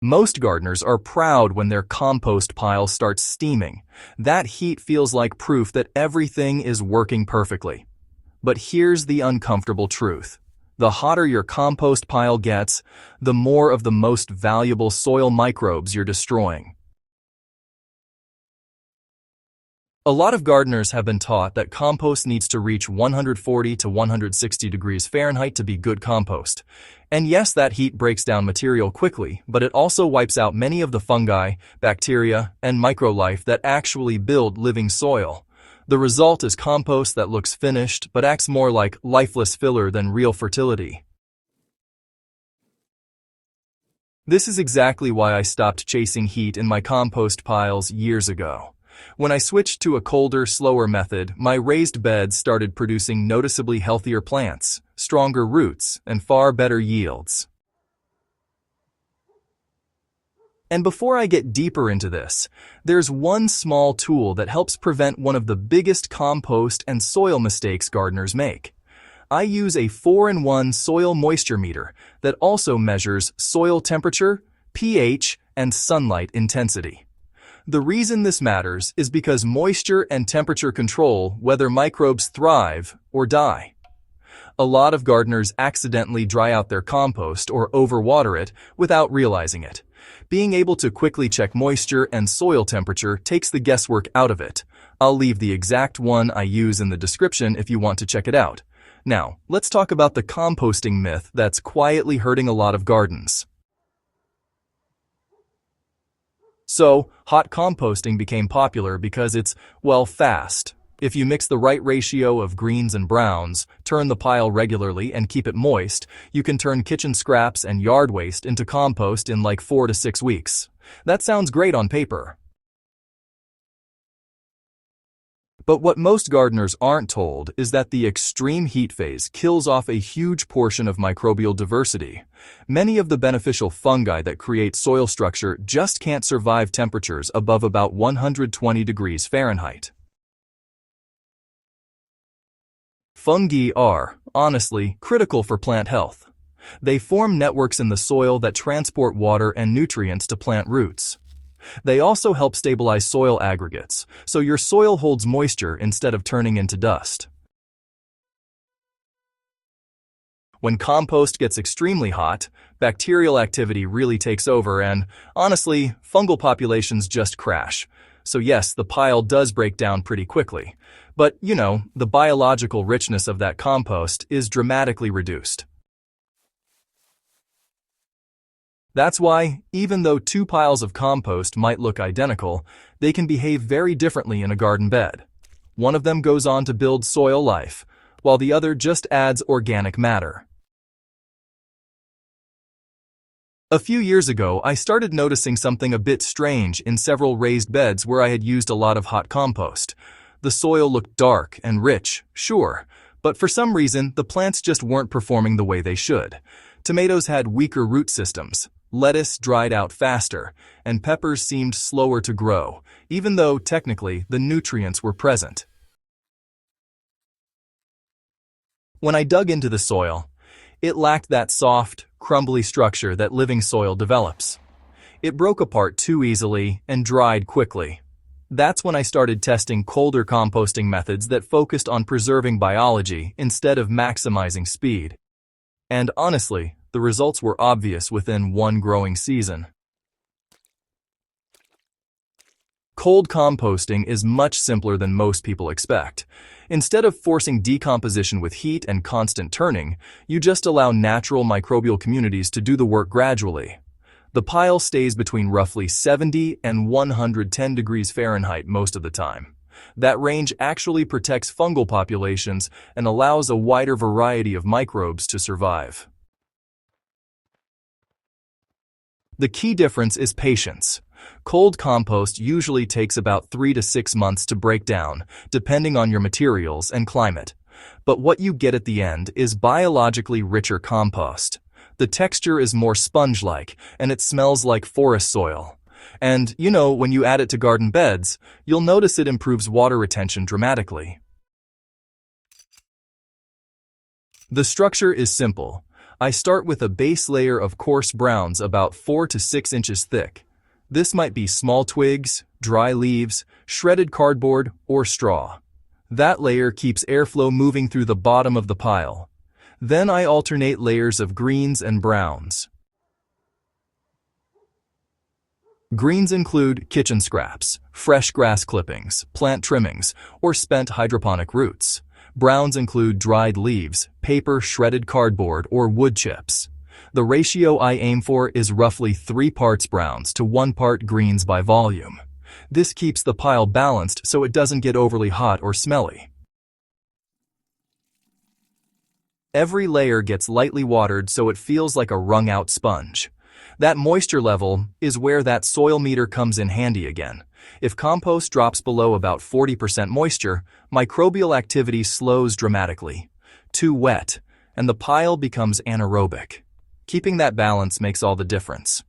Most gardeners are proud when their compost pile starts steaming. That heat feels like proof that everything is working perfectly. But here's the uncomfortable truth. The hotter your compost pile gets, the more of the most valuable soil microbes you're destroying. A lot of gardeners have been taught that compost needs to reach 140 to 160 degrees Fahrenheit to be good compost. And yes, that heat breaks down material quickly, but it also wipes out many of the fungi, bacteria, and microlife that actually build living soil. The result is compost that looks finished but acts more like lifeless filler than real fertility. This is exactly why I stopped chasing heat in my compost piles years ago. When I switched to a colder, slower method, my raised beds started producing noticeably healthier plants, stronger roots, and far better yields. And before I get deeper into this, there's one small tool that helps prevent one of the biggest compost and soil mistakes gardeners make. I use a 4-in-1 soil moisture meter that also measures soil temperature, pH, and sunlight intensity. The reason this matters is because moisture and temperature control whether microbes thrive or die. A lot of gardeners accidentally dry out their compost or overwater it without realizing it. Being able to quickly check moisture and soil temperature takes the guesswork out of it. I'll leave the exact one I use in the description if you want to check it out. Now, let's talk about the composting myth that's quietly hurting a lot of gardens. So, hot composting became popular because it's, well, fast. If you mix the right ratio of greens and browns, turn the pile regularly, and keep it moist, you can turn kitchen scraps and yard waste into compost in like 4 to 6 weeks. That sounds great on paper. But what most gardeners aren't told is that the extreme heat phase kills off a huge portion of microbial diversity. Many of the beneficial fungi that create soil structure just can't survive temperatures above about 120 degrees Fahrenheit. Fungi are, honestly, critical for plant health. They form networks in the soil that transport water and nutrients to plant roots. They also help stabilize soil aggregates, so your soil holds moisture instead of turning into dust. When compost gets extremely hot, bacterial activity really takes over and, honestly, fungal populations just crash. So yes, the pile does break down pretty quickly. But, the biological richness of that compost is dramatically reduced. That's why, even though 2 piles of compost might look identical, they can behave very differently in a garden bed. One of them goes on to build soil life, while the other just adds organic matter. A few years ago, I started noticing something a bit strange in several raised beds where I had used a lot of hot compost. The soil looked dark and rich, sure, but for some reason, the plants just weren't performing the way they should. Tomatoes had weaker root systems. Lettuce dried out faster, and peppers seemed slower to grow, even though, technically, the nutrients were present. When I dug into the soil, it lacked that soft, crumbly structure that living soil develops. It broke apart too easily and dried quickly. That's when I started testing colder composting methods that focused on preserving biology instead of maximizing speed. And honestly, the results were obvious within one growing season. Cold composting is much simpler than most people expect. Instead of forcing decomposition with heat and constant turning, you just allow natural microbial communities to do the work gradually. The pile stays between roughly 70 and 110 degrees Fahrenheit most of the time. That range actually protects fungal populations and allows a wider variety of microbes to survive. The key difference is patience. Cold compost usually takes about 3 to 6 months to break down, depending on your materials and climate. But what you get at the end is biologically richer compost. The texture is more sponge-like, and it smells like forest soil. And, when you add it to garden beds, you'll notice it improves water retention dramatically. The structure is simple. I start with a base layer of coarse browns about 4 to 6 inches thick. This might be small twigs, dry leaves, shredded cardboard, or straw. That layer keeps airflow moving through the bottom of the pile. Then I alternate layers of greens and browns. Greens include kitchen scraps, fresh grass clippings, plant trimmings, or spent hydroponic roots. Browns include dried leaves, paper, shredded cardboard, or wood chips. The ratio I aim for is roughly 3 parts browns to 1 part greens by volume. This keeps the pile balanced so it doesn't get overly hot or smelly. Every layer gets lightly watered so it feels like a wrung-out sponge. That moisture level is where that soil meter comes in handy again. If compost drops below about 40% moisture, microbial activity slows dramatically. Too wet, and the pile becomes anaerobic. Keeping that balance makes all the difference.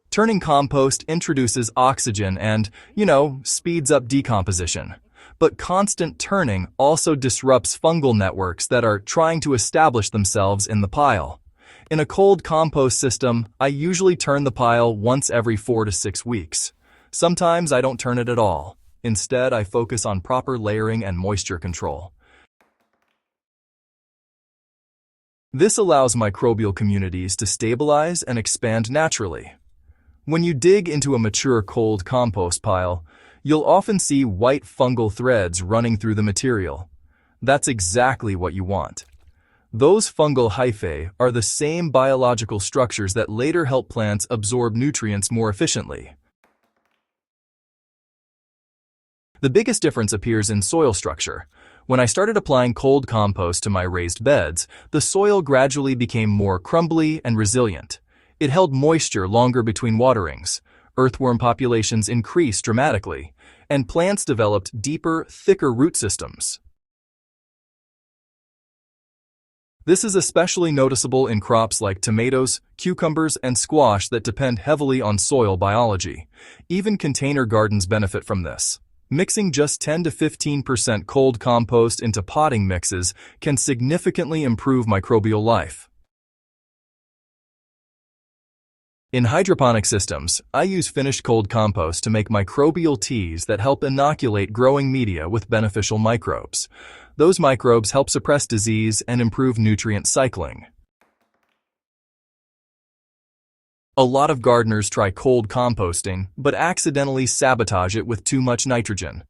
Turning compost introduces oxygen and, speeds up decomposition. But constant turning also disrupts fungal networks that are trying to establish themselves in the pile. In a cold compost system, I usually turn the pile once every 4 to 6 weeks. Sometimes I don't turn it at all. Instead, I focus on proper layering and moisture control. This allows microbial communities to stabilize and expand naturally. When you dig into a mature cold compost pile, you'll often see white fungal threads running through the material. That's exactly what you want. Those fungal hyphae are the same biological structures that later help plants absorb nutrients more efficiently. The biggest difference appears in soil structure. When I started applying cold compost to my raised beds, the soil gradually became more crumbly and resilient. It held moisture longer between waterings. Earthworm populations increased dramatically, and plants developed deeper, thicker root systems. This is especially noticeable in crops like tomatoes, cucumbers, and squash that depend heavily on soil biology. Even container gardens benefit from this. Mixing just 10 to 15% cold compost into potting mixes can significantly improve microbial life. In hydroponic systems, I use finished cold compost to make microbial teas that help inoculate growing media with beneficial microbes. Those microbes help suppress disease and improve nutrient cycling. A lot of gardeners try cold composting, but accidentally sabotage it with too much nitrogen.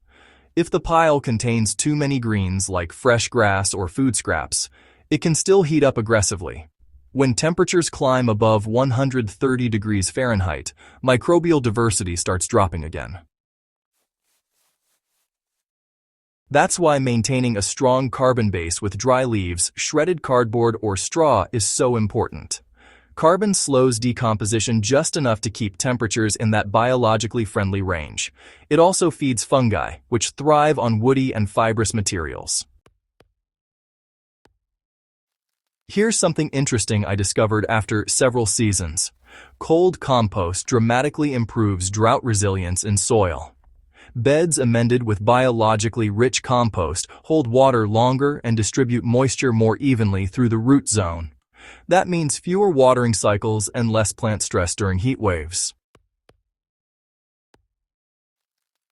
If the pile contains too many greens like fresh grass or food scraps, it can still heat up aggressively. When temperatures climb above 130 degrees Fahrenheit, microbial diversity starts dropping again. That's why maintaining a strong carbon base with dry leaves, shredded cardboard, or straw is so important. Carbon slows decomposition just enough to keep temperatures in that biologically friendly range. It also feeds fungi, which thrive on woody and fibrous materials. Here's something interesting I discovered after several seasons. Cold compost dramatically improves drought resilience in soil. Beds amended with biologically rich compost hold water longer and distribute moisture more evenly through the root zone. That means fewer watering cycles and less plant stress during heat waves.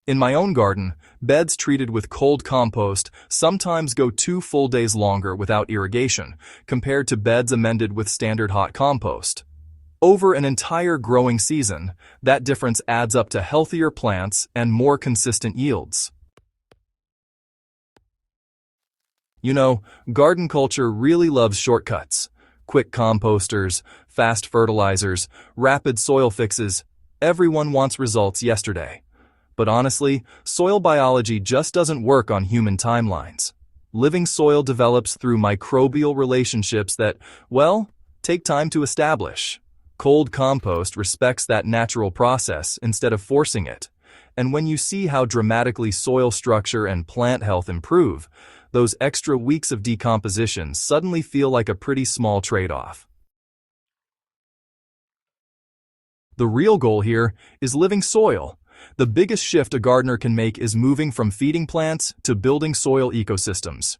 In my own garden, beds treated with cold compost sometimes go 2 full days longer without irrigation, compared to beds amended with standard hot compost. Over an entire growing season, that difference adds up to healthier plants and more consistent yields. Garden culture really loves shortcuts. Quick composters, fast fertilizers, rapid soil fixes. Everyone wants results yesterday. But honestly, soil biology just doesn't work on human timelines. Living soil develops through microbial relationships that, take time to establish. Cold compost respects that natural process instead of forcing it. And when you see how dramatically soil structure and plant health improve, those extra weeks of decomposition suddenly feel like a pretty small trade-off. The real goal here is living soil. The biggest shift a gardener can make is moving from feeding plants to building soil ecosystems.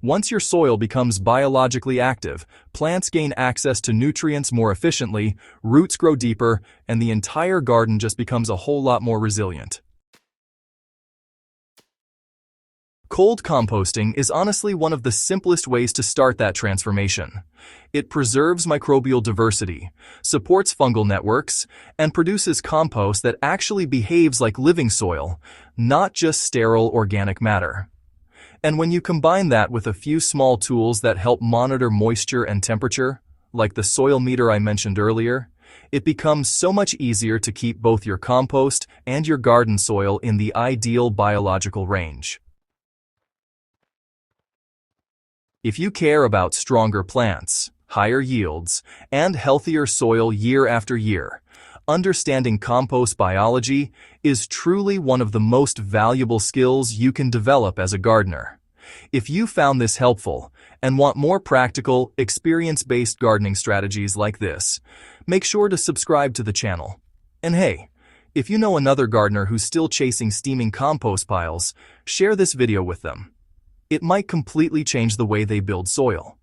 Once your soil becomes biologically active, plants gain access to nutrients more efficiently, roots grow deeper, and the entire garden just becomes a whole lot more resilient. Cold composting is honestly one of the simplest ways to start that transformation. It preserves microbial diversity, supports fungal networks, and produces compost that actually behaves like living soil, not just sterile organic matter. And when you combine that with a few small tools that help monitor moisture and temperature, like the soil meter I mentioned earlier, it becomes so much easier to keep both your compost and your garden soil in the ideal biological range. If you care about stronger plants, higher yields, and healthier soil year after year, understanding compost biology is truly one of the most valuable skills you can develop as a gardener. If you found this helpful and want more practical, experience-based gardening strategies like this, make sure to subscribe to the channel. And hey, if you know another gardener who's still chasing steaming compost piles, share this video with them. It might completely change the way they build soil.